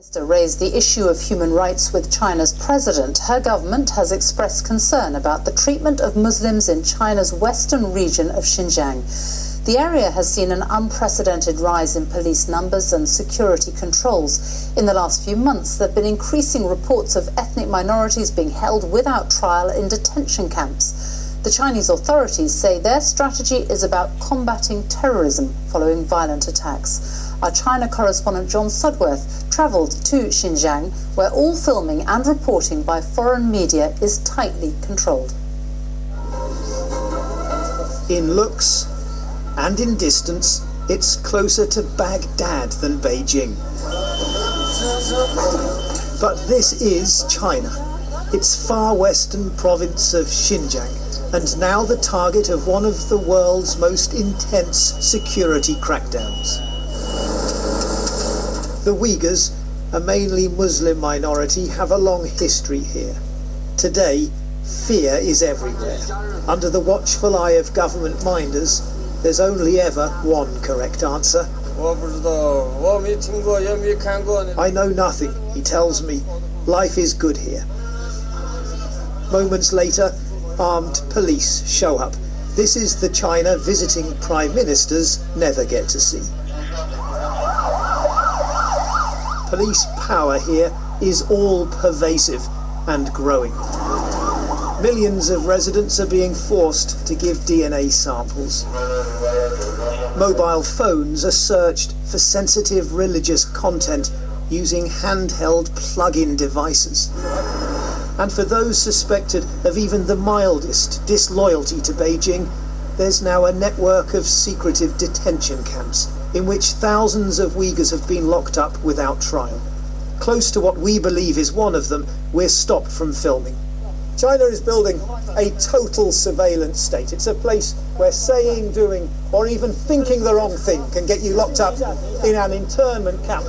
Minister raised the issue of human rights with China's president. Her government has expressed concern about the treatment of Muslims in China's western region of Xinjiang. The area has seen an unprecedented rise in police numbers and security controls. In the last few months, there have been increasing reports of ethnic minorities being held without trial in detention camps. The Chinese authorities say their strategy is about combating terrorism following violent attacks. Our China correspondent John Sudworth travelled to Xinjiang, where all filming and reporting by foreign media is tightly controlled. In looks and in distance, it's closer to Baghdad than Beijing. But this is China, its far western province of Xinjiang, and now the target of one of the world's most intense security crackdowns. The Uyghurs, a mainly Muslim minority, have a long history here. Today, fear is everywhere. Under the watchful eye of government minders, there's only ever one correct answer. I know nothing, he tells me. Life is good here. Moments later, armed police show up. This is the China visiting prime ministers never get to see. Police power here is all-pervasive and growing. Millions of residents are being forced to give DNA samples. Mobile phones are searched for sensitive religious content using handheld plug-in devices. And for those suspected of even the mildest disloyalty to Beijing, there's now a network of secretive detention camps in which thousands of Uyghurs have been locked up without trial. Close to what we believe is one of them, we're stopped from filming. China is building a total surveillance state. It's a place where saying, doing, or even thinking the wrong thing can get you locked up in an internment camp.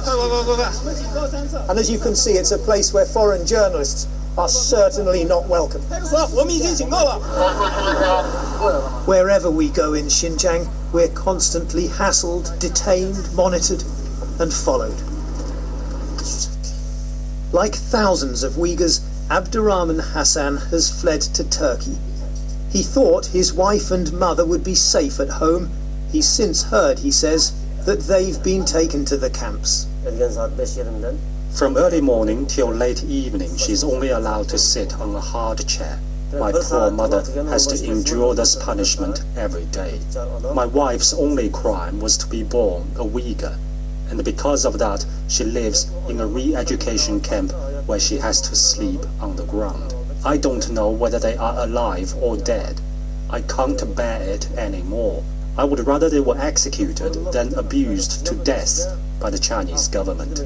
And as you can see, it's a place where foreign journalists are certainly not welcome. Wherever we go in Xinjiang, we're constantly hassled, detained, monitored, and followed. Like thousands of Uyghurs, Abdurrahman Hassan has fled to Turkey. He thought his wife and mother would be safe at home. He's since heard, he says, that they've been taken to the camps. From early morning till late evening, she's only allowed to sit on a hard chair. My poor mother has to endure this punishment every day. My wife's only crime was to be born a Uyghur, and because of that, she lives in a re-education camp where she has to sleep on the ground. I don't know whether they are alive or dead. I can't bear it anymore. I would rather they were executed than abused to death by the Chinese government.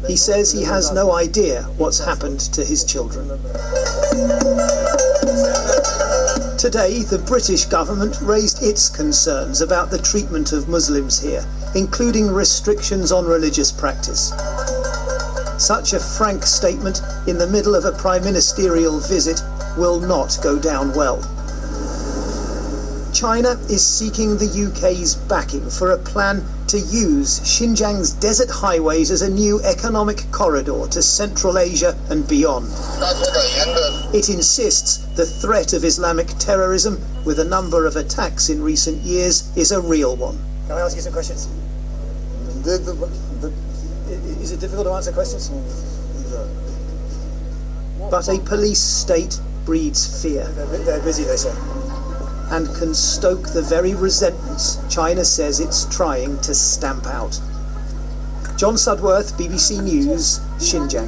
He says he has no idea what's happened to his children. Today, the British government raised its concerns about the treatment of Muslims here, including restrictions on religious practice. Such a frank statement in the middle of a prime ministerial visit will not go down well. China is seeking the UK's backing for a plan to use Xinjiang's desert highways as a new economic corridor to Central Asia and beyond. It insists the threat of Islamic terrorism, with a number of attacks in recent years, is a real one. Can I ask you some questions? Is it difficult to answer questions? But a police state breeds fear. They're busy, they say. And can stoke the very resentments China says it's trying to stamp out. John Sudworth, BBC News, Xinjiang.